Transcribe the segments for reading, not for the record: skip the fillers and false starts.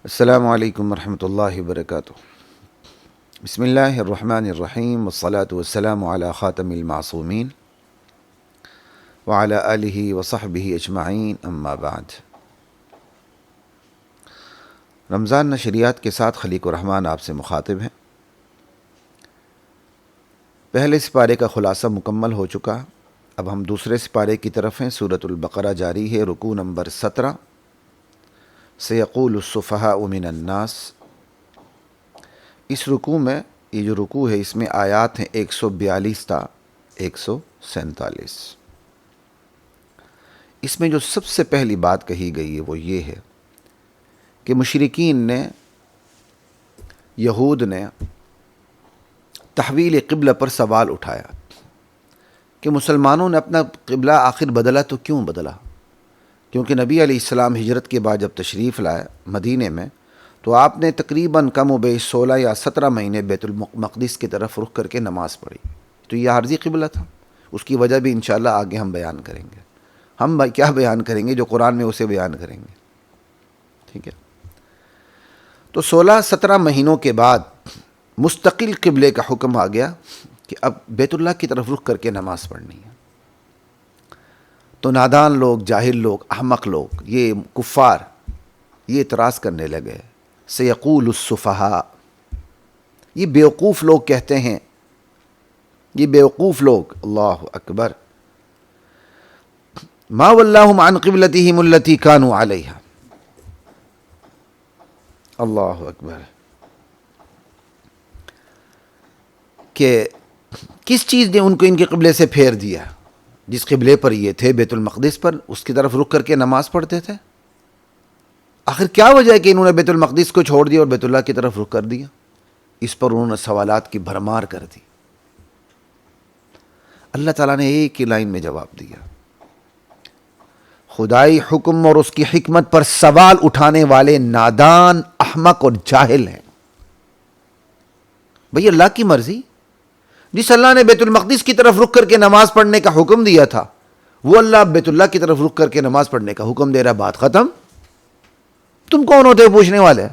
السلام علیکم ورحمۃ اللہ وبرکاتہ۔ بسم اللہ الرحمن الرحیم والصلاة والسلام علی خاتم المعصومین وعلی آلہ وصحبہ اجمعین، اما بعد۔ رمضان نشریات کے ساتھ خلیق الرحمن آپ سے مخاطب ہیں۔ پہلے سپارے کا خلاصہ مکمل ہو چکا، اب ہم دوسرے سپارے کی طرف ہیں۔ سورۃ البقرہ جاری ہے، رکوع نمبر 17۔ سیقول السفہاء من الناس۔ اس رکوع میں، یہ جو رکوع ہے، اس میں آیات ہیں 142 تا 147۔ اس میں جو سب سے پہلی بات کہی گئی ہے وہ یہ ہے کہ مشرکین نے، یہود نے تحویل قبلہ پر سوال اٹھایا کہ مسلمانوں نے اپنا قبلہ آخر بدلا تو کیوں بدلا؟ کیونکہ نبی علیہ السلام ہجرت کے بعد جب تشریف لائے مدینے میں تو آپ نے تقریباً کم و بیش 16 یا 17 مہینے بیت المقدس کی طرف رخ کر کے نماز پڑھی۔ تو یہ عارضی قبلہ تھا، اس کی وجہ بھی انشاءاللہ آگے ہم بیان کریں گے۔ ہم کیا بیان کریں گے؟ جو قرآن میں اسے بیان کریں گے، ٹھیک ہے؟ تو 16-17 مہینوں کے بعد مستقل قبلے کا حکم آ گیا کہ اب بیت اللہ کی طرف رخ کر کے نماز پڑھنی ہے۔ تو نادان لوگ، جاہل لوگ، احمق لوگ، یہ کفار، یہ اعتراض کرنے لگے، سیقول السفہاء، یہ بیوقوف لوگ کہتے ہیں، یہ بیوقوف لوگ، اللہ اکبر، ما ولاہم عن قبلتہم التی کانوا علیہا، اللہ اکبر، کہ کس چیز نے ان کو ان کے قبلے سے پھیر دیا؟ جس قبلے پر یہ تھے، بیت المقدس پر، اس کی طرف رخ کر کے نماز پڑھتے تھے۔ آخر کیا وجہ ہے کہ انہوں نے بیت المقدس کو چھوڑ دیا اور بیت اللہ کی طرف رخ کر دیا؟ اس پر انہوں نے سوالات کی بھرمار کر دی۔ اللہ تعالیٰ نے ایک ہی لائن میں جواب دیا، خدائی حکم اور اس کی حکمت پر سوال اٹھانے والے نادان، احمق اور جاہل ہیں۔ بھئی اللہ کی مرضی، جس اللہ نے بیت المقدس کی طرف رخ کر کے نماز پڑھنے کا حکم دیا تھا، وہ اللہ بیت اللہ کی طرف رخ کر کے نماز پڑھنے کا حکم دے رہا، بات ختم۔ تم کون ہوتے ہو پوچھنے والے؟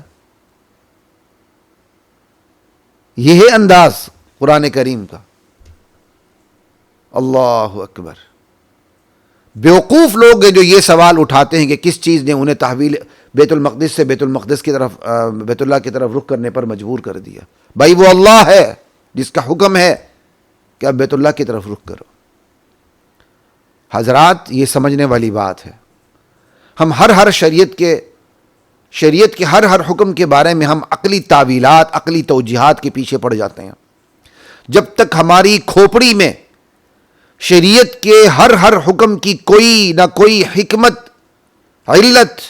یہ ہے انداز قرآن کریم کا، اللہ اکبر۔ بیوقوف لوگ ہیں جو یہ سوال اٹھاتے ہیں کہ کس چیز نے انہیں تحویل بیت المقدس سے بیت المقدس کی طرف، بیت اللہ کی طرف رخ کرنے پر مجبور کر دیا؟ بھائی وہ اللہ ہے جس کا حکم ہے کہ اب بیت اللہ کی طرف رخ کرو۔ حضرات، یہ سمجھنے والی بات ہے، ہم ہر شریعت کے ہر حکم کے بارے میں ہم عقلی تعویلات، عقلی توجیہات کے پیچھے پڑ جاتے ہیں۔ جب تک ہماری کھوپڑی میں شریعت کے ہر حکم کی کوئی نہ کوئی حکمت، علت،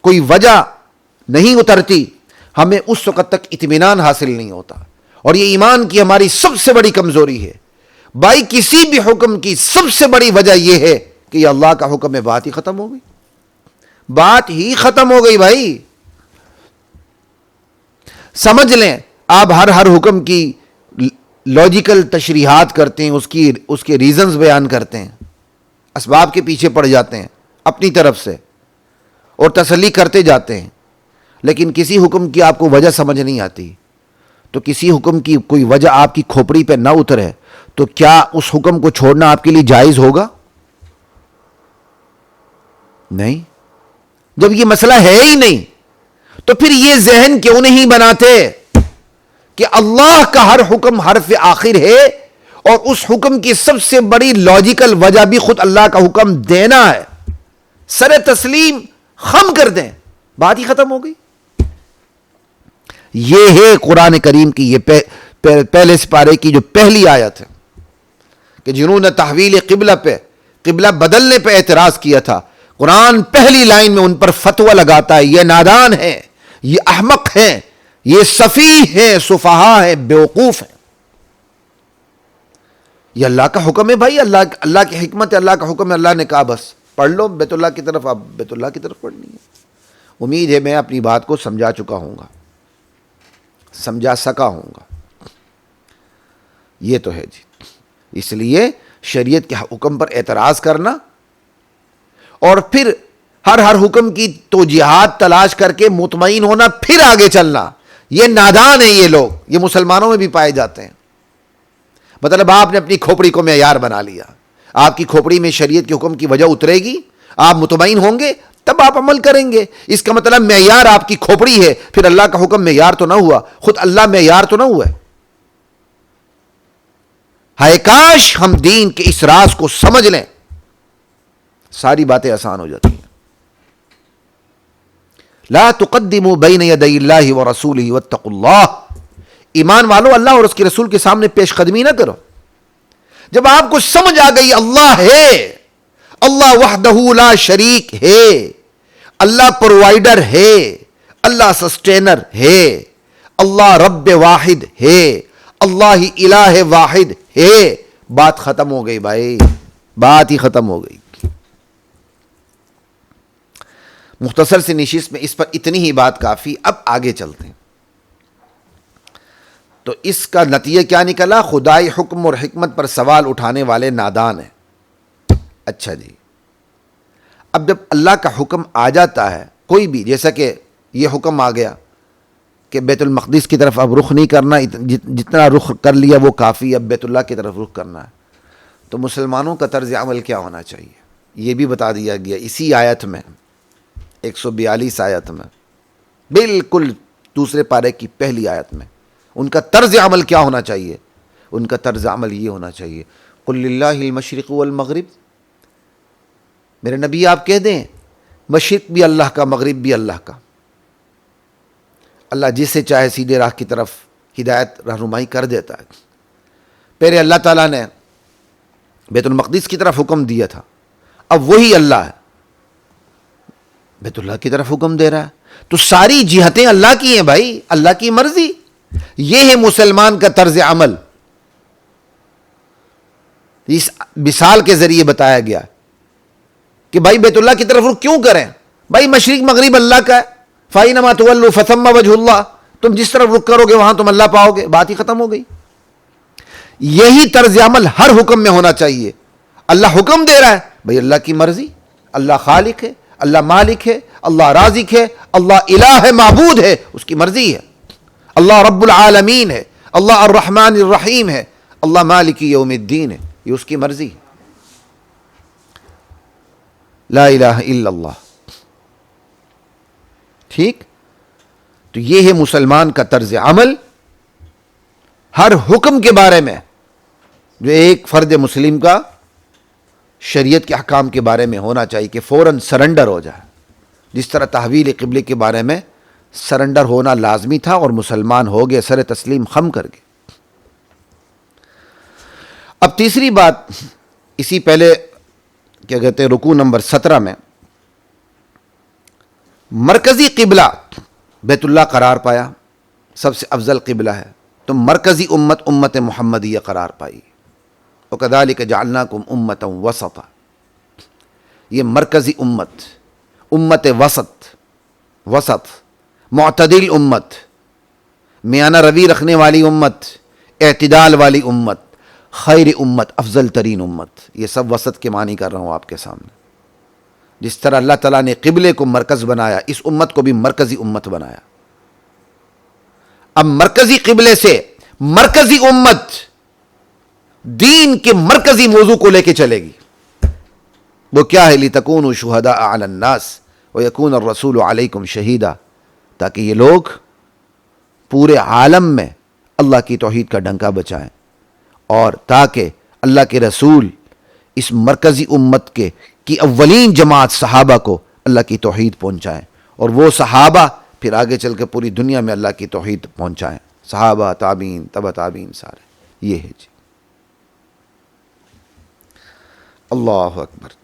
کوئی وجہ نہیں اترتی، ہمیں اس وقت تک اطمینان حاصل نہیں ہوتا۔ اور یہ ایمان کی ہماری سب سے بڑی کمزوری ہے۔ بھائی کسی بھی حکم کی سب سے بڑی وجہ یہ ہے کہ یہ اللہ کا حکم ہے، بات ہی ختم ہو گئی، بات ہی ختم ہو گئی۔ بھائی سمجھ لیں، آپ ہر حکم کی لاجیکل تشریحات کرتے ہیں، اس کے ریزنز بیان کرتے ہیں، اسباب کے پیچھے پڑ جاتے ہیں اپنی طرف سے اور تسلی کرتے جاتے ہیں، لیکن کسی حکم کی آپ کو وجہ سمجھ نہیں آتی، تو کسی حکم کی کوئی وجہ آپ کی کھوپڑی پہ نہ اترے تو کیا اس حکم کو چھوڑنا آپ کے لیے جائز ہوگا؟ نہیں۔ جب یہ مسئلہ ہے ہی نہیں تو پھر یہ ذہن کیوں نہیں بناتے کہ اللہ کا ہر حکم حرف آخر ہے اور اس حکم کی سب سے بڑی لاجیکل وجہ بھی خود اللہ کا حکم دینا ہے؟ سر تسلیم خم کر دیں، بات ہی ختم ہو گئی۔ یہ ہے قرآن کریم کی یہ پہلے سپارے کی جو پہلی آیت ہے کہ جنہوں نے تحویل قبلہ بدلنے پہ اعتراض کیا تھا، قرآن پہلی لائن میں ان پر فتویٰ لگاتا ہے، یہ نادان ہیں، یہ احمق ہیں، یہ سفیہ ہیں، سفہاء ہیں، بیوقوف ہیں۔ یہ اللہ کا حکم ہے بھائی، اللہ کی حکمت ہے، اللہ کا حکم ہے، اللہ نے کہا بس پڑھ لو بیت اللہ کی طرف، اب بیت اللہ کی طرف پڑھنی ہے۔ امید ہے میں اپنی بات کو سمجھا چکا ہوں گا، سمجھا سکا ہوں گا۔ یہ تو ہے جی۔ اس لیے شریعت کے حکم پر اعتراض کرنا اور پھر ہر حکم کی توجیہات تلاش کر کے مطمئن ہونا پھر آگے چلنا، یہ نادان ہیں یہ لوگ، یہ مسلمانوں میں بھی پائے جاتے ہیں۔ مطلب آپ نے اپنی کھوپڑی کو معیار بنا لیا، آپ کی کھوپڑی میں شریعت کے حکم کی وجہ اترے گی، آپ مطمئن ہوں گے تب آپ عمل کریں گے۔ اس کا مطلب معیار آپ کی کھوپڑی ہے، پھر اللہ کا حکم معیار تو نہ ہوا، خود اللہ معیار تو نہ ہوا ہے۔ ہائے کاش ہم دین کے اس راز کو سمجھ لیں، ساری باتیں آسان ہو جاتی ہیں۔ لا تقدموا بین یدی اللہ ورسولہ واتقوا اللہ، ایمان والو اللہ اور اس کے رسول کے سامنے پیش قدمی نہ کرو۔ جب آپ کو سمجھ آ گئی اللہ ہے، اللہ وحدہ لا شریک ہے، اللہ پرووائڈر ہے، اللہ سسٹینر ہے، اللہ رب واحد ہے، اللہ ہی الہ واحد ہے، بات ختم ہو گئی بھائی، بات ہی ختم ہو گئی۔ مختصر سی نشست میں اس پر اتنی ہی بات کافی، اب آگے چلتے ہیں۔ تو اس کا نتیجہ کیا نکلا؟ خدائی حکم اور حکمت پر سوال اٹھانے والے نادان ہیں۔ اچھا جی، اب جب اللہ کا حکم آ جاتا ہے کوئی بھی، جیسا کہ یہ حکم آ گیا کہ بیت المقدس کی طرف اب رخ نہیں کرنا، جتنا رخ کر لیا وہ کافی، اب بیت اللہ کی طرف رخ کرنا ہے، تو مسلمانوں کا طرز عمل کیا ہونا چاہیے یہ بھی بتا دیا گیا اسی آیت میں، 142 آیت میں، بالکل دوسرے پارے کی پہلی آیت میں۔ ان کا طرز عمل کیا ہونا چاہیے؟ ان کا طرز عمل یہ ہونا چاہیے، قل للہ المشرق والمغرب، میرے نبی آپ کہہ دیں مشرق بھی اللہ کا، مغرب بھی اللہ کا، اللہ جسے چاہے سیدھے راہ کی طرف ہدایت رہنمائی کر دیتا ہے۔ پہلے اللہ تعالیٰ نے بیت المقدس کی طرف حکم دیا تھا، اب وہی اللہ ہے بیت اللہ کی طرف حکم دے رہا ہے، تو ساری جہتیں اللہ کی ہیں بھائی، اللہ کی مرضی۔ یہ ہے مسلمان کا طرز عمل، اس مثال کے ذریعے بتایا گیا کہ بھائی بیت اللہ کی طرف رخ کیوں کریں؟ بھائی مشرق مغرب اللہ کا ہے، فَإِنَّمَا تُوَلُّوا فَثَمَّ وَجْهُ اللَّهِ، تم جس طرف رخ کرو گے وہاں تم اللہ پاؤ گے، بات ہی ختم ہو گئی۔ یہی طرز عمل ہر حکم میں ہونا چاہیے۔ اللہ حکم دے رہا ہے، بھائی اللہ کی مرضی، اللہ خالق ہے، اللہ مالک ہے، اللہ رازق ہے، اللہ الہ معبود ہے، اس کی مرضی ہے، اللہ رب العالمین ہے، اللہ الرحمن الرحیم ہے، اللہ مالک یوم الدین ہے، یہ اس کی مرضی ہے۔ لا الہ الا اللہ۔ ٹھیک، تو یہ ہے مسلمان کا طرز عمل ہر حکم کے بارے میں، جو ایک فرد مسلم کا شریعت کے احکام کے بارے میں ہونا چاہیے کہ فوراً سرنڈر ہو جائے، جس طرح تحویل قبلے کے بارے میں سرنڈر ہونا لازمی تھا اور مسلمان ہو گئے، سر تسلیم خم کر گئے۔ اب تیسری بات، اسی پہلے کیا کہتے ہیں رکوع نمبر 17 میں مرکزی قبلہ بیت اللہ قرار پایا، سب سے افضل قبلہ ہے، تو مرکزی امت امت محمدیہ قرار پائی۔ وَكَذَلِكَ جَعَلْنَاكُمْ أُمَّةً وَسَطًا، یہ مرکزی امت، امت وسط، معتدل امت، میانہ روی رکھنے والی امت، اعتدال والی امت، خیر امت، افضل ترین امت، یہ سب وسط کے معنی کر رہا ہوں آپ کے سامنے۔ جس طرح اللہ تعالیٰ نے قبلے کو مرکز بنایا، اس امت کو بھی مرکزی امت بنایا۔ اب مرکزی قبلے سے مرکزی امت دین کے مرکزی موضوع کو لے کے چلے گی، وہ کیا ہے؟ لِتَكُونُوا شُهَدَاءَ عَلَى النَّاسِ وَيَكُونَ الرَّسُولُ عَلَيْكُمْ شَهِيدًا، تاکہ یہ لوگ پورے عالم میں اللہ کی توحید کا ڈنکا بچائیں، اور تاکہ اللہ کے رسول اس مرکزی امت کی اولین جماعت صحابہ کو اللہ کی توحید پہنچائیں، اور وہ صحابہ پھر آگے چل کے پوری دنیا میں اللہ کی توحید پہنچائیں، صحابہ، تابعین، تبع تابعین، سارے یہ ہے جی۔ اللہ اکبر۔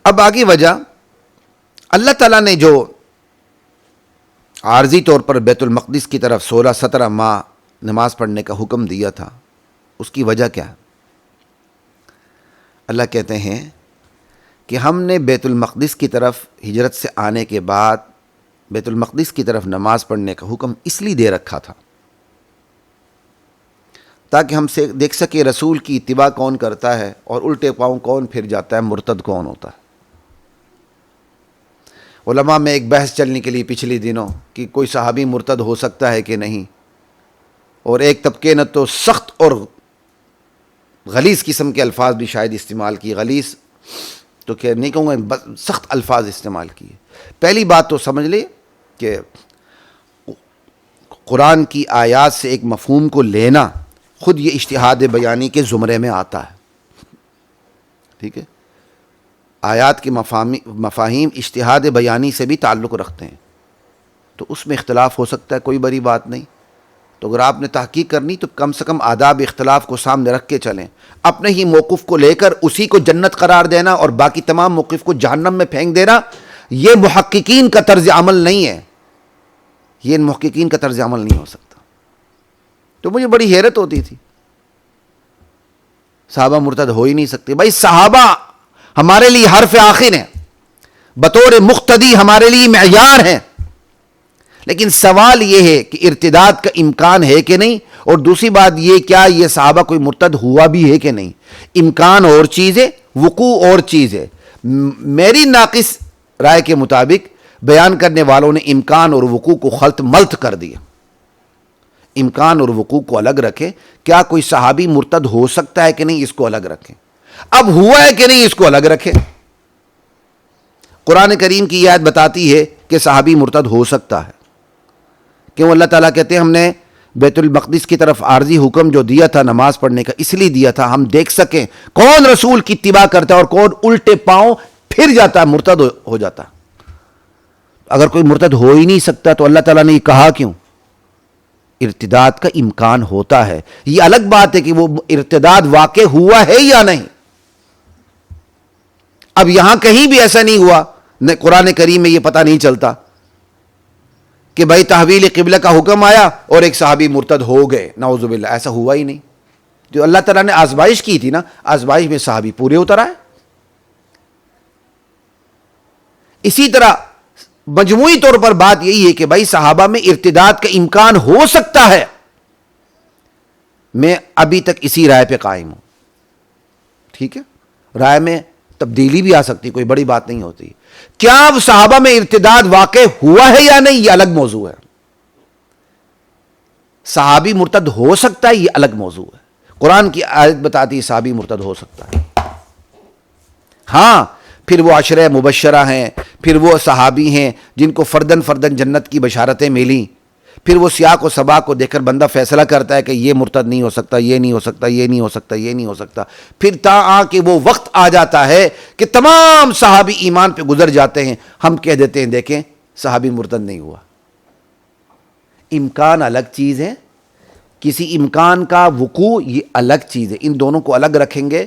اب آگے وجہ، اللہ تعالیٰ نے جو عارضی طور پر بیت المقدس کی طرف 16-17 ماہ نماز پڑھنے کا حکم دیا تھا، اس کی وجہ کیا ہے؟ اللہ کہتے ہیں کہ ہم نے بیت المقدس کی طرف ہجرت سے آنے کے بعد بیت المقدس کی طرف نماز پڑھنے کا حکم اس لیے دے رکھا تھا تاکہ ہم سے دیکھ سکے رسول کی اتباع کون کرتا ہے اور الٹے پاؤں کون پھر جاتا ہے، مرتد کون ہوتا ہے۔ علماء میں ایک بحث چلنے کے لیے پچھلے دنوں کہ کوئی صحابی مرتد ہو سکتا ہے کہ نہیں، اور ایک طبقے نے تو سخت اور غلیظ قسم کے الفاظ بھی شاید استعمال کیے، غلیظ تو کہ نہیں کہوں گا، سخت الفاظ استعمال کیے۔ پہلی بات تو سمجھ لے کہ قرآن کی آیات سے ایک مفہوم کو لینا خود یہ اجتہاد بیانی کے زمرے میں آتا ہے، ٹھیک ہے۔ آیات کے مفاہیم اجتہاد بیانی سے بھی تعلق رکھتے ہیں، تو اس میں اختلاف ہو سکتا ہے، کوئی بڑی بات نہیں۔ تو اگر آپ نے تحقیق کرنی تو کم سے کم آداب اختلاف کو سامنے رکھ کے چلیں۔ اپنے ہی موقف کو لے کر اسی کو جنت قرار دینا اور باقی تمام موقف کو جہنم میں پھینک دینا، یہ محققین کا طرز عمل نہیں ہے، یہ محققین کا طرز عمل نہیں ہو سکتا۔ تو مجھے بڑی حیرت ہوتی تھی، صحابہ مرتد ہو ہی نہیں سکتے۔ بھائی صحابہ ہمارے لیے حرف آخر ہیں، بطور مقتدی ہمارے لیے معیار ہیں، لیکن سوال یہ ہے کہ ارتداد کا امکان ہے کہ نہیں، اور دوسری بات یہ کیا یہ صحابہ کوئی مرتد ہوا بھی ہے کہ نہیں۔ امکان اور چیز ہے، وقوع اور چیز ہے۔ میری ناقص رائے کے مطابق بیان کرنے والوں نے امکان اور وقوع کو خلط ملط کر دیا۔ امکان اور وقوع کو الگ رکھے، کیا کوئی صحابی مرتد ہو سکتا ہے کہ نہیں اس کو الگ رکھیں، اب ہوا ہے کہ نہیں اس کو الگ رکھیں۔ قرآن کریم کی یہ آیت بتاتی ہے کہ صحابی مرتد ہو سکتا ہے، کیوں؟ اللہ تعالیٰ کہتے ہیں ہم نے بیت المقدس کی طرف عارضی حکم جو دیا تھا نماز پڑھنے کا، اس لیے دیا تھا ہم دیکھ سکیں کون رسول کی اتباع کرتا ہے اور کون الٹے پاؤں پھر جاتا ہے، مرتد ہو جاتا ہے۔ اگر کوئی مرتد ہو ہی نہیں سکتا تو اللہ تعالیٰ نے یہ کہا کیوں؟ ارتداد کا امکان ہوتا ہے، یہ الگ بات ہے کہ وہ ارتداد واقع ہوا ہے یا نہیں۔ اب یہاں کہیں بھی ایسا نہیں ہوا، قرآن کریم میں یہ پتہ نہیں چلتا کہ بھائی تحویل قبلہ کا حکم آیا اور ایک صحابی مرتد ہو گئے، نعوذ باللہ، ایسا ہوا ہی نہیں۔ جو اللہ تعالیٰ نے آزمائش کی تھی نا، آزمائش میں صحابی پورے اتر آئے۔ اسی طرح مجموعی طور پر بات یہی ہے کہ بھائی صحابہ میں ارتداد کا امکان ہو سکتا ہے، میں ابھی تک اسی رائے پہ قائم ہوں، ٹھیک ہے۔ رائے میں تبدیلی بھی آ سکتی، کوئی بڑی بات نہیں ہوتی۔ کیا صحابہ میں ارتداد واقع ہوا ہے یا نہیں، یہ الگ موضوع ہے۔ صحابی مرتد ہو سکتا ہے، یہ الگ موضوع ہے۔ قرآن کی آیت بتاتی ہے صحابی مرتد ہو سکتا ہے۔ ہاں، پھر وہ عشرہ مبشرہ ہیں، پھر وہ صحابی ہیں جن کو فردن فردن جنت کی بشارتیں ملیں، پھر وہ سیاق و سباق کو دیکھ کر بندہ فیصلہ کرتا ہے کہ یہ مرتد نہیں ہو سکتا، یہ نہیں ہو سکتا، یہ نہیں ہو سکتا، یہ نہیں ہو سکتا۔ پھر تا آ کہ وہ وقت آ جاتا ہے کہ تمام صحابی ایمان پہ گزر جاتے ہیں، ہم کہہ دیتے ہیں دیکھیں صحابی مرتد نہیں ہوا۔ امکان الگ چیز ہے، کسی امکان کا وقوع یہ الگ چیز ہے۔ ان دونوں کو الگ رکھیں گے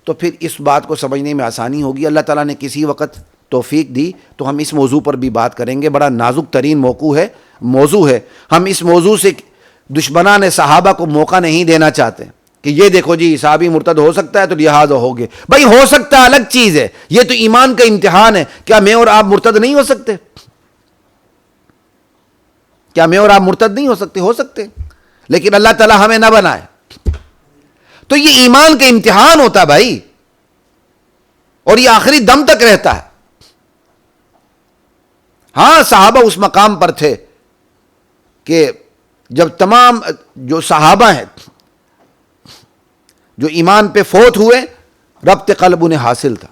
تو پھر اس بات کو سمجھنے میں آسانی ہوگی۔ اللہ تعالیٰ نے کسی وقت توفیق دی تو ہم اس موضوع پر بھی بات کریں گے، بڑا نازک ترین موضوع ہے۔ ہم اس موضوع سے دشمنان صحابہ کو موقع نہیں دینا چاہتے کہ یہ دیکھو جی صحابی مرتد ہو سکتا ہے تو لہٰذا ہوگے۔ بھائی ہو سکتا ہے الگ چیز ہے، یہ تو ایمان کا امتحان ہے۔ کیا میں اور آپ مرتد نہیں ہو سکتے؟ کیا میں اور آپ مرتد نہیں ہو سکتے؟ ہو سکتے، لیکن اللہ تعالیٰ ہمیں نہ بنائے۔ تو یہ ایمان کا امتحان ہوتا ہے بھائی، اور یہ آخری دم تک رہتا ہے۔ ہاں، صحابہ اس مقام پر تھے کہ جب تمام جو صحابہ ہیں جو ایمان پہ فوت ہوئے، ربط قلب انہیں حاصل تھا۔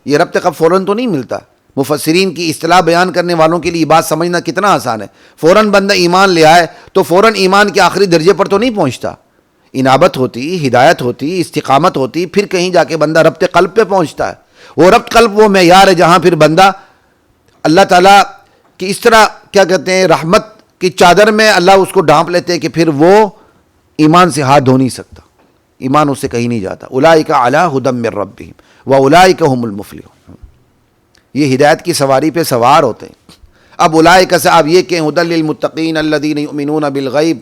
یہ ربط قلب فوراً تو نہیں ملتا۔ مفسرین کی اصطلاح بیان کرنے والوں کے لیے بات سمجھنا کتنا آسان ہے۔ فوراً بندہ ایمان لے آئے تو فوراً ایمان کے آخری درجے پر تو نہیں پہنچتا، انابت ہوتی، ہدایت ہوتی، استقامت ہوتی، پھر کہیں جا کے بندہ ربط قلب پہ پہنچتا ہے۔ وہ ربط قلب وہ معیار ہے جہاں پھر بندہ اللہ تعالیٰ کی اس طرح کیا کہتے ہیں رحمت کی چادر میں اللہ اس کو ڈھانپ لیتے ہیں کہ پھر وہ ایمان سے ہاتھ دھو نہیں سکتا، ایمان اس سے کہیں نہیں جاتا۔ اولئک علی ھدی من ربہم واولئک ھم المفلحون، یہ ہدایت کی سواری پہ سوار ہوتے ہیں۔ اب اولئک سے آپ یہ کہیں ھدی للمتقین الذین یؤمنون بالغیب،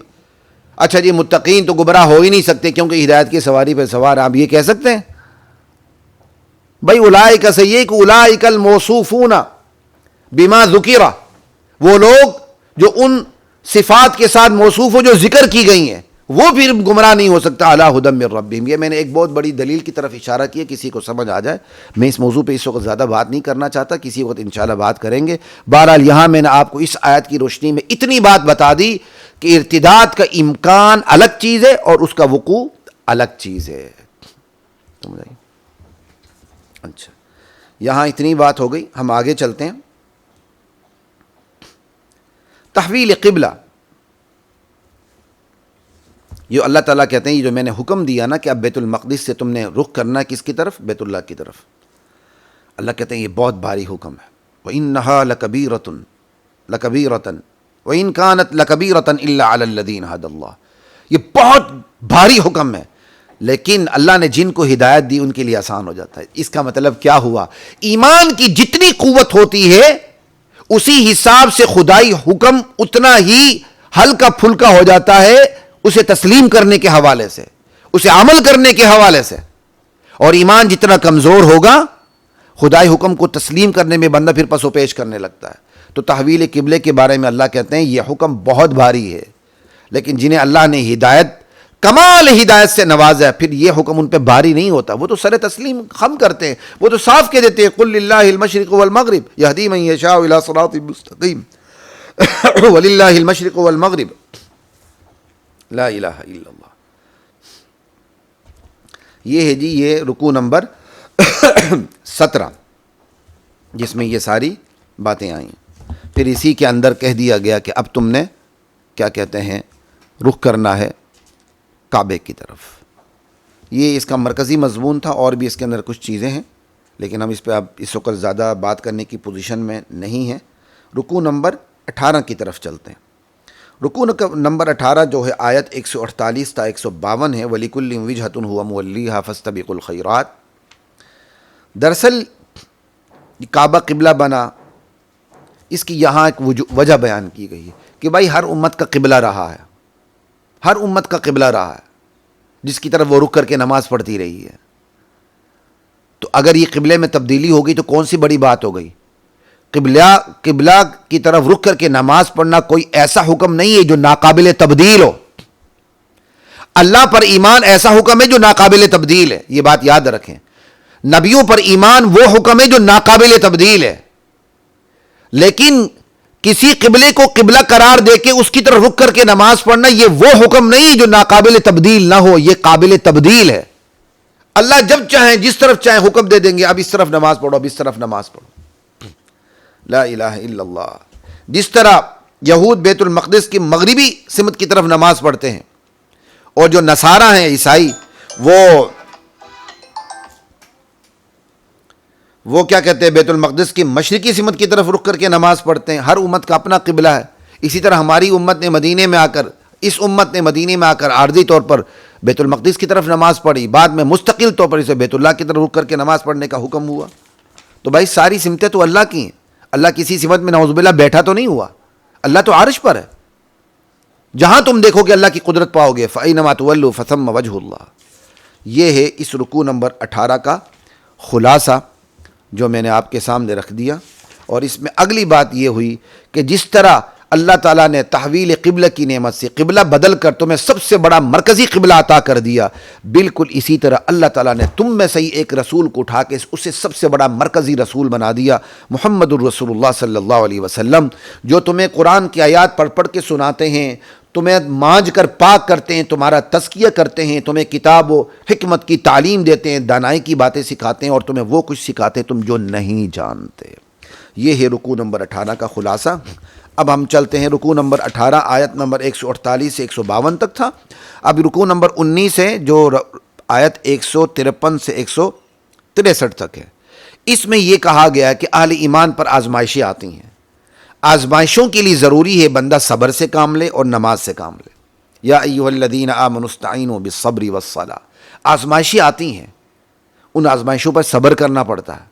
اچھا جی متقین تو گمراہ ہو ہی نہیں سکتے کیونکہ ہدایت کی سواری پہ سوار، آپ یہ کہہ سکتے ہیں؟ بھائی اولئک سے یہ کہ اولئک الموصوفون بما ذکر، وہ لوگ جو ان صفات کے ساتھ موصوف ہو جو ذکر کی گئی ہیں، وہ پھر گمراہ نہیں ہو سکتا علی ھدی من ربہم. یہ میں نے ایک بہت بڑی دلیل کی طرف اشارہ کیا, کسی کو سمجھ آ جائے. میں اس موضوع پہ اس وقت زیادہ بات نہیں کرنا چاہتا, کسی وقت انشاءاللہ بات کریں گے. بہرحال یہاں میں نے آپ کو اس آیت کی روشنی میں اتنی بات بتا دی کہ ارتداد کا امکان الگ چیز ہے اور اس کا وقوع الگ چیز ہے. سمجھ آئی؟ اچھا, یہاں اتنی بات ہو گئی. ہم آگے چلتے ہیں. تحویل قبلہ, یہ اللہ تعالیٰ کہتے ہیں یہ جو میں نے حکم دیا نا کہ اب بیت المقدس سے تم نے رخ کرنا کس کی طرف؟ بیت اللہ کی طرف. اللہ کہتے ہیں یہ بہت بھاری حکم ہے. وَإِنَّهَا لَكَبِيرَةٌ وَإِن كَانَتْ لَكَبِيرَةً إِلَّا عَلَى الَّذِينَ هَدَى اللَّهُ. یہ بہت بھاری حکم ہے, لیکن اللہ نے جن کو ہدایت دی ان کے لیے آسان ہو جاتا ہے. اس کا مطلب کیا ہوا؟ ایمان کی جتنی قوت ہوتی ہے اسی حساب سے خدائی حکم اتنا ہی ہلکا پھلکا ہو جاتا ہے, اسے تسلیم کرنے کے حوالے سے, اسے عمل کرنے کے حوالے سے. اور ایمان جتنا کمزور ہوگا خدائی حکم کو تسلیم کرنے میں بندہ پھر پسو پیش کرنے لگتا ہے. تو تحویل قبلے کے بارے میں اللہ کہتے ہیں یہ حکم بہت بھاری ہے, لیکن جنہیں اللہ نے ہدایت کمال ہدایت سے نوازا ہے پھر یہ حکم ان پہ بھاری نہیں ہوتا. وہ تو سر تسلیم خم کرتے ہیں, وہ تو صاف کہہ دیتے ہیں قل للہ المشرق والمغرب یہدی من یشاء الی صراط مستقیم وللہ المشرق والمغرب لا الہ الا اللہ. یہ ہے جی یہ رکوع نمبر 17 جس میں یہ ساری باتیں آئیں. پھر اسی کے اندر کہہ دیا گیا کہ اب تم نے کیا کہتے ہیں رخ کرنا ہے کعبے کی طرف. یہ اس کا مرکزی مضمون تھا, اور بھی اس کے اندر کچھ چیزیں ہیں لیکن ہم اس پہ اب اس وقت زیادہ بات کرنے کی پوزیشن میں نہیں ہیں. رکوع نمبر 18 کی طرف چلتے ہیں. رکوع نمبر 18 جو ہے آیت 148 تا 152 ہے. وَلِكُلٍّ وِجْهَةٌ هُوَ مُوَلِّيهَا فَاسْتَبِقُوا الْخَيْرَاتِ. دراصل کعبہ قبلہ بنا, اس کی یہاں ایک وجہ بیان کی گئی ہے کہ بھائی ہر امت کا قبلہ رہا ہے, ہر امت کا قبلہ رہا ہے جس کی طرف وہ رخ کر کے نماز پڑھتی رہی ہے. تو اگر یہ قبلے میں تبدیلی ہوگی تو کون سی بڑی بات ہو گئی؟ قبلہ کی طرف رخ کر کے نماز پڑھنا کوئی ایسا حکم نہیں ہے جو ناقابل تبدیل ہو. اللہ پر ایمان ایسا حکم ہے جو ناقابل تبدیل ہے, یہ بات یاد رکھیں. نبیوں پر ایمان وہ حکم ہے جو ناقابل تبدیل ہے, لیکن کسی قبلے کو قبلہ قرار دے کے اس کی طرف رخ کر کے نماز پڑھنا یہ وہ حکم نہیں ہے جو ناقابل تبدیل نہ ہو, یہ قابل تبدیل ہے. اللہ جب چاہیں جس طرف چاہیں حکم دے دیں گے, اب اس طرف نماز پڑھو, اب اس طرف نماز پڑھو. لا الہ الا اللہ. جس طرح یہود بیت المقدس کی مغربی سمت کی طرف نماز پڑھتے ہیں, اور جو نصارہ ہیں عیسائی وہ کیا کہتے ہیں بیت المقدس کی مشرقی سمت کی طرف رخ کر کے نماز پڑھتے ہیں. ہر امت کا اپنا قبلہ ہے. اسی طرح ہماری امت نے مدینے میں آ کر عارضی طور پر بیت المقدس کی طرف نماز پڑھی, بعد میں مستقل طور پر اسے بیت اللہ کی طرف رخ کر کے نماز پڑھنے کا حکم ہوا. تو بھائی ساری سمتیں تو اللہ کی ہیں. اللہ کسی سمت میں نعوذ باللہ بیٹھا تو نہیں ہوا, اللہ تو عرش پر ہے. جہاں تم دیکھو گے اللہ کی قدرت پاؤ گے. فَأَيْنَمَا تُوَلُّوا فَثَمَّ وَجْهُ اللَّهِ. یہ ہے اس رکوع نمبر 18 کا خلاصہ جو میں نے آپ کے سامنے رکھ دیا. اور اس میں اگلی بات یہ ہوئی کہ جس طرح اللہ تعالیٰ نے تحویل قبلہ کی نعمت سے قبلہ بدل کر تمہیں سب سے بڑا مرکزی قبلہ عطا کر دیا, بالکل اسی طرح اللہ تعالیٰ نے تم میں سے ہی ایک رسول کو اٹھا کے اسے سب سے بڑا مرکزی رسول بنا دیا, محمد الرسول اللہ صلی اللہ علیہ وسلم, جو تمہیں قرآن کی آیات پڑھ پڑھ کے سناتے ہیں, تمہیں مانج کر پاک کرتے ہیں, تمہارا تزکیہ کرتے ہیں, تمہیں کتاب و حکمت کی تعلیم دیتے ہیں, دانائی کی باتیں سکھاتے ہیں, اور تمہیں وہ کچھ سکھاتے ہیں تم جو نہیں جانتے. یہ ہے رکوع نمبر 18 کا خلاصہ. اب ہم چلتے ہیں رکوع نمبر 18 آیت نمبر 148 سے 152 تک تھا. اب رکوع نمبر 19 ہے جو آیت 153 سے 163 تک ہے. اس میں یہ کہا گیا ہے کہ اہل ایمان پر آزمائشیں آتی ہیں. آزمائشوں کے لیے ضروری ہے بندہ صبر سے کام لے اور نماز سے کام لے. یا ایھا الذین آمنوا استعینوا بالصبر والصلاۃ. آزمائشیں آتی ہیں, ان آزمائشوں پر صبر کرنا پڑتا ہے,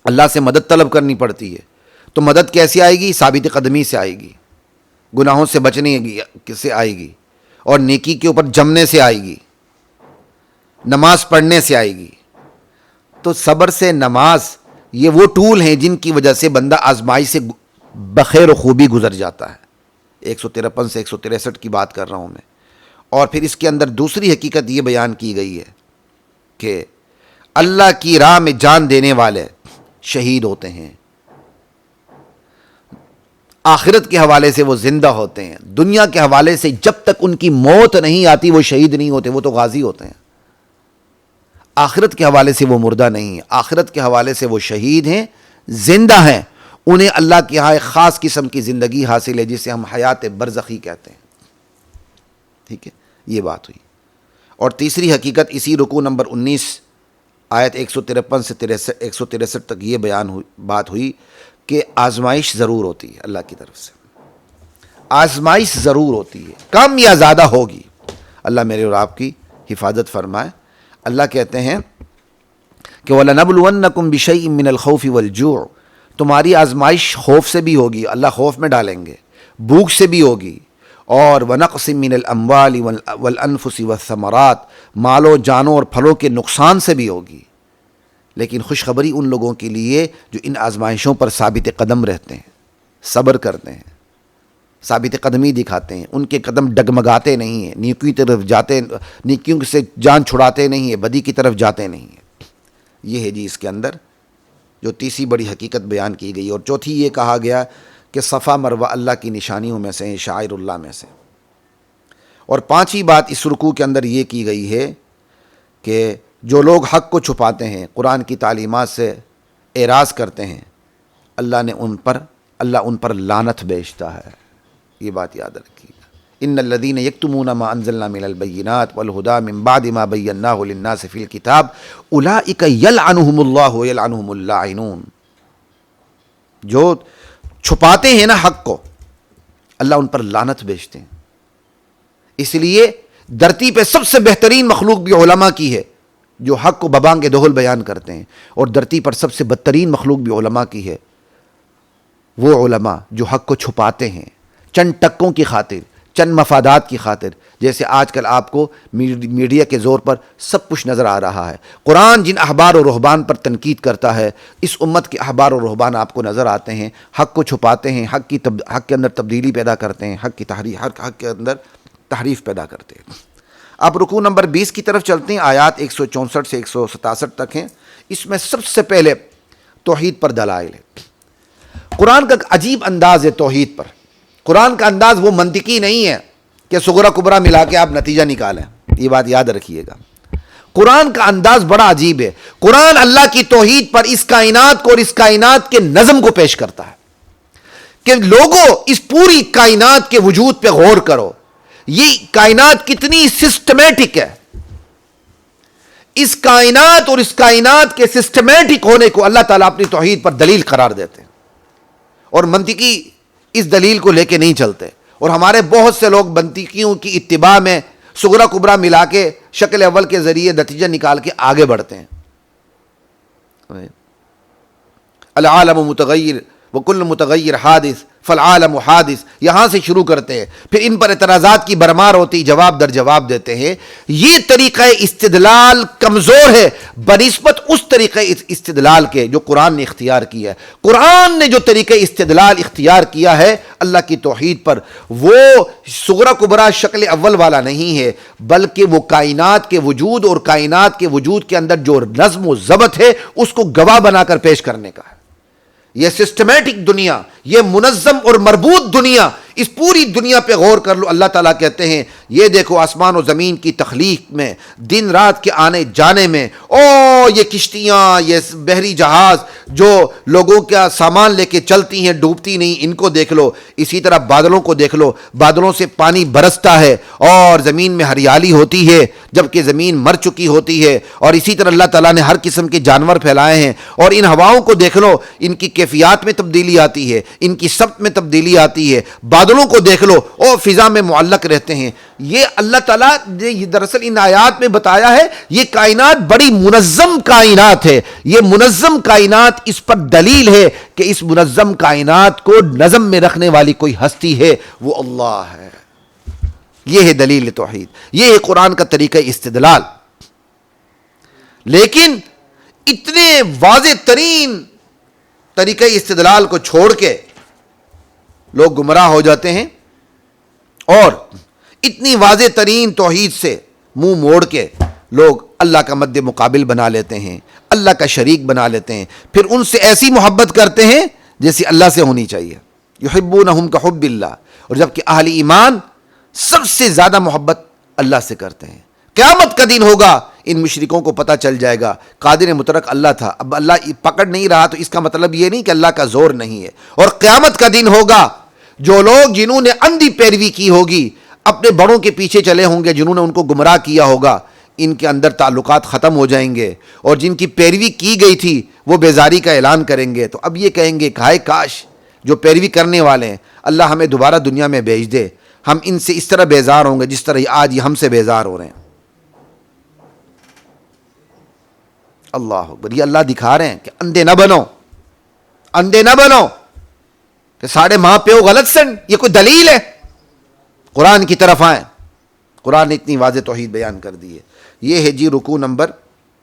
اللہ سے مدد طلب کرنی پڑتی ہے. تو مدد کیسے آئے گی؟ ثابت قدمی سے آئے گی, گناہوں سے بچنے سے آئے گی, اور نیکی کے اوپر جمنے سے آئے گی, نماز پڑھنے سے آئے گی. تو صبر سے نماز یہ وہ ٹول ہیں جن کی وجہ سے بندہ آزمائی سے بخیر و خوبی گزر جاتا ہے. 153 سے 163 کی بات کر رہا ہوں میں. اور پھر اس کے اندر دوسری حقیقت یہ بیان کی گئی ہے کہ اللہ کی راہ میں جان دینے والے شہید ہوتے ہیں، آخرت کے حوالے سے وہ زندہ ہوتے ہیں، دنیا کے حوالے سے جب تک ان کی موت نہیں آتی وہ شہید نہیں ہوتے، وہ تو غازی ہوتے ہیں۔ آخرت کے حوالے سے وہ مردہ نہیں ہیں، آخرت کے حوالے سے وہ شہید ہیں، زندہ ہیں، انہیں اللہ کے یہاں ایک خاص قسم کی زندگی حاصل ہے جسے ہم حیات برزخی کہتے ہیں۔ ٹھیک ہے، یہ بات ہوئی۔ اور تیسری حقیقت اسی رکوع نمبر 19 آیت 153 سے 163 تک یہ بات ہوئی کہ آزمائش ضرور ہوتی ہے، اللہ کی طرف سے آزمائش ضرور ہوتی ہے، کم یا زیادہ ہوگی۔ اللہ میرے اور آپ کی حفاظت فرمائے۔ اللہ کہتے ہیں کہ وَلَنَبْلُوَنَّكُمْ بِشَيْءٍ مِّنَ الْخَوْفِ وَالْجُوعِ، تمہاری آزمائش خوف سے بھی ہوگی، اللہ خوف میں ڈالیں گے، بھوک سے بھی ہوگی، اور وَنَقْصٍ مِّنَ الْأَمْوَالِ وَالْأَنفُسِ وَالثَّمَرَاتِ، مالوں جانوں اور پھلوں کے نقصان سے بھی ہوگی۔ لیکن خوشخبری ان لوگوں کے لیے جو ان آزمائشوں پر ثابت قدم رہتے ہیں، صبر کرتے ہیں، ثابت قدمی دکھاتے ہیں، ان کے قدم ڈگمگاتے نہیں ہیں، نیکیوں کی طرف جاتے، نیکیوں سے جان چھڑاتے نہیں ہیں، بدی کی طرف جاتے نہیں ہیں۔ یہ ہے جی اس کے اندر جو تیسری بڑی حقیقت بیان کی گئی۔ اور چوتھی یہ کہا گیا کہ صفا مروہ اللہ کی نشانیوں میں سے ہیں، شعائر اللہ میں سے۔ اور پانچویں بات اس رکوع کے اندر یہ کی گئی ہے کہ جو لوگ حق کو چھپاتے ہیں، قرآن کی تعلیمات سے اعراض کرتے ہیں، اللہ ان پر لعنت بھیجتا ہے۔ یہ بات یاد رکھیے، ان الذین یکتمون ما انزلنا من البینات والہدی من بعد ما بیناہ للناس فی الکتاب اولئک یلعنهم اللہ ویلعنهم اللاعنون۔ جو چھپاتے ہیں نا حق کو، اللہ ان پر لعنت بھیجتے ہیں۔ اس لیے دھرتی پہ سب سے بہترین مخلوق بھی علماء کی ہے جو حق کو ببانگ دہل بیان کرتے ہیں، اور دھرتی پر سب سے بدترین مخلوق بھی علماء کی ہے، وہ علماء جو حق کو چھپاتے ہیں چند ٹکوں کی خاطر، چند مفادات کی خاطر۔ جیسے آج کل آپ کو میڈیا کے زور پر سب کچھ نظر آ رہا ہے۔ قرآن جن احبار و رہبان پر تنقید کرتا ہے، اس امت کے احبار و رہبان آپ کو نظر آتے ہیں، حق کو چھپاتے ہیں، حق کے اندر تبدیلی پیدا کرتے ہیں، حق کے اندر تحریف پیدا کرتے ہیں۔ اب رکوع نمبر 20 کی طرف چلتے ہیں، آیات 164 سے 167 تک ہیں۔ اس میں سب سے پہلے توحید پر دلائل ہے۔ قرآن کا عجیب انداز ہے توحید پر۔ قرآن کا انداز وہ منطقی نہیں ہے کہ صغرا کبرا ملا کے آپ نتیجہ نکالیں، یہ بات یاد رکھیے گا۔ قرآن کا انداز بڑا عجیب ہے۔ قرآن اللہ کی توحید پر اس کائنات کو اور اس کائنات کے نظم کو پیش کرتا ہے کہ لوگوں اس پوری کائنات کے وجود پہ غور کرو، یہ کائنات کتنی سسٹمیٹک ہے۔ اس کائنات اور اس کائنات کے سسٹمیٹک ہونے کو اللہ تعالیٰ اپنی توحید پر دلیل قرار دیتے ہیں، اور منطقی اس دلیل کو لے کے نہیں چلتے۔ اور ہمارے بہت سے لوگ منطقیوں کی اتباع میں صغرا کبرا ملا کے شکل اول کے ذریعے نتیجہ نکال کے آگے بڑھتے ہیں۔ العالم متغیر وکل متغیر حادث فالعالم حادث، یہاں سے شروع کرتے ہیں، پھر ان پر اعتراضات کی برمار ہوتی، جواب در جواب دیتے ہیں۔ یہ طریقہ استدلال کمزور ہے بنسبت اس طریقہ استدلال کے جو قرآن نے اختیار کیا ہے۔ قرآن نے جو طریقہ استدلال اختیار کیا ہے اللہ کی توحید پر، وہ صغرا کبرا شکل اول والا نہیں ہے، بلکہ وہ کائنات کے وجود اور کائنات کے وجود کے اندر جو نظم و ضبط ہے اس کو گواہ بنا کر پیش کرنے کا ہے۔ یہ سسٹمیٹک دنیا، یہ منظم اور مربوط دنیا، اس پوری دنیا پہ غور کر لو۔ اللہ تعالیٰ کہتے ہیں یہ دیکھو آسمان و زمین کی تخلیق میں، دن رات کے آنے جانے میں، یہ کشتیاں، یہ بحری جہاز جو لوگوں کا سامان لے کے چلتی ہیں، ڈوبتی نہیں، ان کو دیکھ لو۔ اسی طرح بادلوں کو دیکھ لو، بادلوں سے پانی برستا ہے اور زمین میں ہریالی ہوتی ہے جبکہ زمین مر چکی ہوتی ہے۔ اور اسی طرح اللہ تعالیٰ نے ہر قسم کے جانور پھیلائے ہیں، اور ان ہواؤں کو دیکھ لو، ان کی کیفیات میں تبدیلی آتی ہے، ان کی سمت میں تبدیلی آتی ہے۔ بادلوں کو دیکھ لو، اور فضا میں معلق رہتے ہیں۔ یہ اللہ تعالیٰ نے دراصل ان آیات میں بتایا ہے یہ کائنات بڑی منظم کائنات ہے۔ یہ منظم کائنات اس پر دلیل ہے کہ اس منظم کائنات کو نظم میں رکھنے والی کوئی ہستی ہے، وہ اللہ ہے۔ یہ ہے دلیل توحید، یہ ہے قرآن کا طریقہ استدلال۔ لیکن اتنے واضح ترین طریقہ استدلال کو چھوڑ کے لوگ گمراہ ہو جاتے ہیں، اور اتنی واضح ترین توحید سے منہ موڑ کے لوگ اللہ کا مد مقابل بنا لیتے ہیں، اللہ کا شریک بنا لیتے ہیں، پھر ان سے ایسی محبت کرتے ہیں جیسی اللہ سے ہونی چاہیے، یحبونہم کحب اللہ، اور جبکہ اہل ایمان سب سے زیادہ محبت اللہ سے کرتے ہیں۔ قیامت کا دن ہوگا، ان مشرکوں کو پتہ چل جائے گا قادر مطلق اللہ تھا، اب اللہ پکڑ نہیں رہا تو اس کا مطلب یہ نہیں کہ اللہ کا زور نہیں ہے۔ اور قیامت کا دن ہوگا، جو لوگ جنہوں نے اندھی پیروی کی ہوگی، اپنے بڑوں کے پیچھے چلے ہوں گے، جنہوں نے ان کو گمراہ کیا ہوگا، ان کے اندر تعلقات ختم ہو جائیں گے، اور جن کی پیروی کی گئی تھی وہ بیزاری کا اعلان کریں گے۔ تو اب یہ کہیں گے کہ ہائے کاش جو پیروی کرنے والے ہیں اللہ ہمیں دوبارہ دنیا میں بھیج دے، ہم ان سے اس طرح بیزار ہوں گے جس طرح آج یہ ہم سے بیزار ہو رہے ہیں۔ اللہ اکبر، یہ اللہ دکھا رہے ہیں کہ اندھے نہ بنو، اندھے نہ بنو کہ ساڑھے ماں پیو غلط سن، یہ کوئی دلیل ہے؟ قرآن کی طرف آئیں، قرآن نے اتنی واضح توحید بیان کر دی ہے۔ یہ ہے جی رکوع نمبر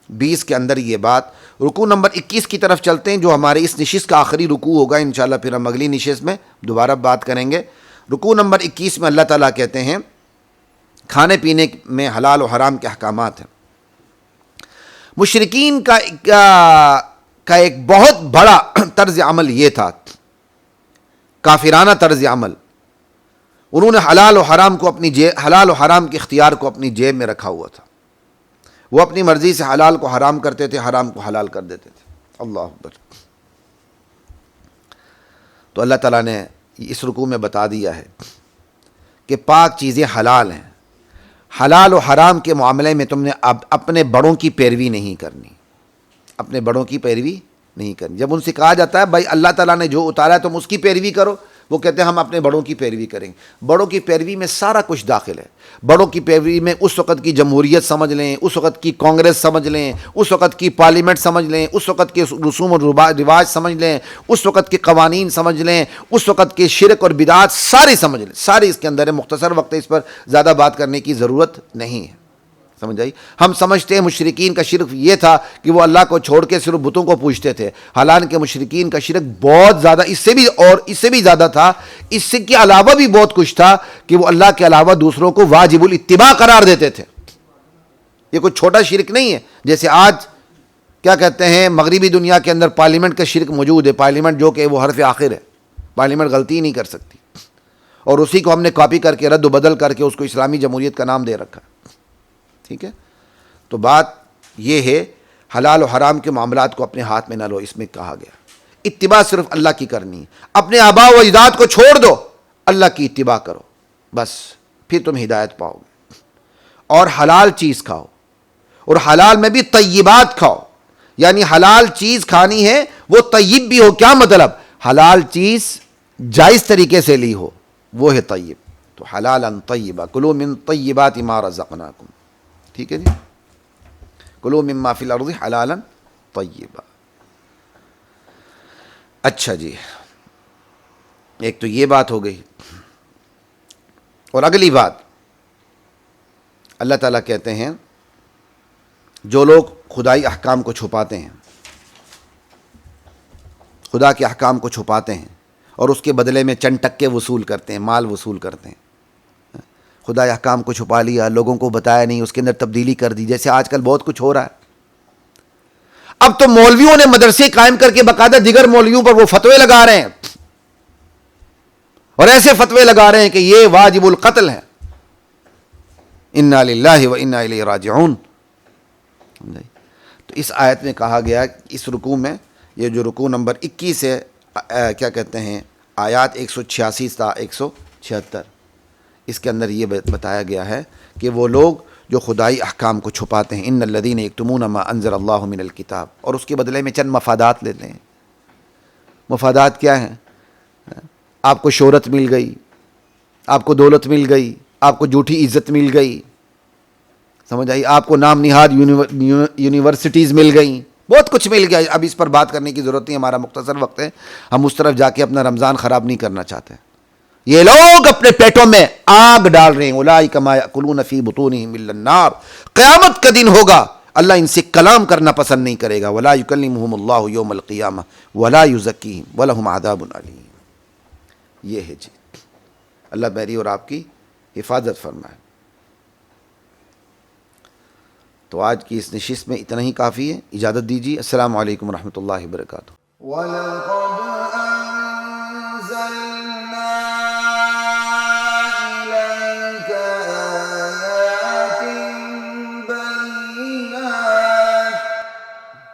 20 کے اندر یہ بات۔ رکوع نمبر 21 کی طرف چلتے ہیں، جو ہمارے اس نشست کا آخری رکوع ہوگا انشاءاللہ، پھر ہم اگلی نشست میں دوبارہ بات کریں گے۔ رکوع نمبر 21 میں اللہ تعالیٰ کہتے ہیں کھانے پینے میں حلال و حرام کے احکامات ہیں۔ مشرکین کا ایک بہت بڑا طرز عمل یہ تھا، کافرانہ طرز عمل، انہوں نے حلال و حرام کو حلال و حرام کے اختیار کو اپنی جیب میں رکھا ہوا تھا۔ وہ اپنی مرضی سے حلال کو حرام کرتے تھے، حرام کو حلال کر دیتے تھے۔ اللہ اکبر۔ تو اللہ تعالیٰ نے اس رکوع میں بتا دیا ہے کہ پاک چیزیں حلال ہیں، حلال و حرام کے معاملے میں تم نے اب اپنے بڑوں کی پیروی نہیں کرنی، اپنے بڑوں کی پیروی نہیں کرنی۔ جب ان سے کہا جاتا ہے بھائی اللہ تعالیٰ نے جو اتارا ہے تم اس کی پیروی کرو، وہ کہتے ہیں ہم اپنے بڑوں کی پیروی کریں گے۔ بڑوں کی پیروی میں سارا کچھ داخل ہے۔ بڑوں کی پیروی میں اس وقت کی جمہوریت سمجھ لیں، اس وقت کی کانگریس سمجھ لیں، اس وقت کی پارلیمنٹ سمجھ لیں، اس وقت کے رسوم و رواج سمجھ لیں، اس وقت کے قوانین سمجھ لیں، اس وقت کے شرک اور بدعات سارے سمجھ لیں، سارے اس کے اندر ہے۔ مختصر وقت ہے، اس پر زیادہ بات کرنے کی ضرورت نہیں ہے، سمجھ آئی؟ ہم سمجھتے ہیں مشرکین کا شرک یہ تھا کہ وہ اللہ کو چھوڑ کے صرف بتوں کو پوجتے تھے، حالانکہ مشرکین کا شرک بہت زیادہ اس سے بھی زیادہ تھا، اس سے کے علاوہ بھی بہت کچھ تھا کہ وہ اللہ کے علاوہ دوسروں کو واجب الاتباع قرار دیتے تھے۔ یہ کوئی چھوٹا شرک نہیں ہے، جیسے آج کیا کہتے ہیں مغربی دنیا کے اندر پارلیمنٹ کا شرک موجود ہے، پارلیمنٹ جو کہ وہ حرف آخر ہے، پارلیمنٹ غلطی ہی نہیں کر سکتی، اور اسی کو ہم نے کاپی کر کے رد و بدل کر کے اس کو اسلامی جمہوریت کا نام دے رکھا۔ ٹھیک ہے، تو بات یہ ہے حلال و حرام کے معاملات کو اپنے ہاتھ میں نہ لو، اس میں کہا گیا اتباع صرف اللہ کی کرنی ہے۔ اپنے آباء و اجداد کو چھوڑ دو، اللہ کی اتباع کرو، بس پھر تم ہدایت پاؤ گے۔ اور حلال چیز کھاؤ، اور حلال میں بھی طیبات کھاؤ، یعنی حلال چیز کھانی ہے وہ طیب بھی ہو۔ کیا مطلب؟ حلال چیز جائز طریقے سے لی ہو، وہ ہے طیب۔ تو حلالا طیبا، کلوا من طیبات ما رزقناکم، ٹھیک ہے جی، کلوا مما فی الارض حلالا طیبا۔ اچھا جی، ایک تو یہ بات ہو گئی، اور اگلی بات اللہ تعالیٰ کہتے ہیں جو لوگ خدائی احکام کو چھپاتے ہیں، خدا کے احکام کو چھپاتے ہیں اور اس کے بدلے میں چند ٹکے وصول کرتے ہیں، مال وصول کرتے ہیں، خدا احکام کو چھپا لیا، لوگوں کو بتایا نہیں، اس کے اندر تبدیلی کر دی، جیسے آج کل بہت کچھ ہو رہا ہے۔ اب تو مولویوں نے مدرسے قائم کر کے باقاعدہ دیگر مولویوں پر وہ فتوے لگا رہے ہیں، اور ایسے فتوے لگا رہے ہیں کہ یہ واجب القتل ہے۔ انا للہ و انا الیہ راجعون۔ تو اس آیت میں کہا گیا، اس رکوع میں، یہ جو رکوع نمبر 21 ہے، کیا کہتے ہیں، آیات 186 تا 176، اس کے اندر یہ بتایا گیا ہے کہ وہ لوگ جو خدائی احکام کو چھپاتے ہیں، ان الذین یکتمون ما انزل اللہ من الکتاب، اور اس کے بدلے میں چند مفادات لیتے ہیں۔ مفادات کیا ہیں؟ آپ کو شہرت مل گئی، آپ کو دولت مل گئی، آپ کو جھوٹی عزت مل گئی، سمجھ آئی، آپ کو نام نہاد یونیورسٹیز مل گئیں، بہت کچھ مل گیا۔ اب اس پر بات کرنے کی ضرورت نہیں، ہمارا مختصر وقت ہے، ہم اس طرف جا کے اپنا رمضان خراب نہیں کرنا چاہتے۔ یہ لوگ اپنے پیٹوں میں آگ ڈال رہے ہیں، اولئک ما یأکلون فی بطونہم الا النار۔ قیامت کا دن ہوگا، اللہ ان سے کلام کرنا پسند نہیں کرے گا، ولا یکلمہم اللہ یوم القیامہ ولا یزکیہم ولہم عذاب علیم۔ یہ ہے جی، اللہ میری اور آپ کی حفاظت فرمائے۔ تو آج کی اس نشست میں اتنا ہی کافی ہے، اجازت دیجیے، السلام علیکم ورحمۃ اللہ وبرکاتہ۔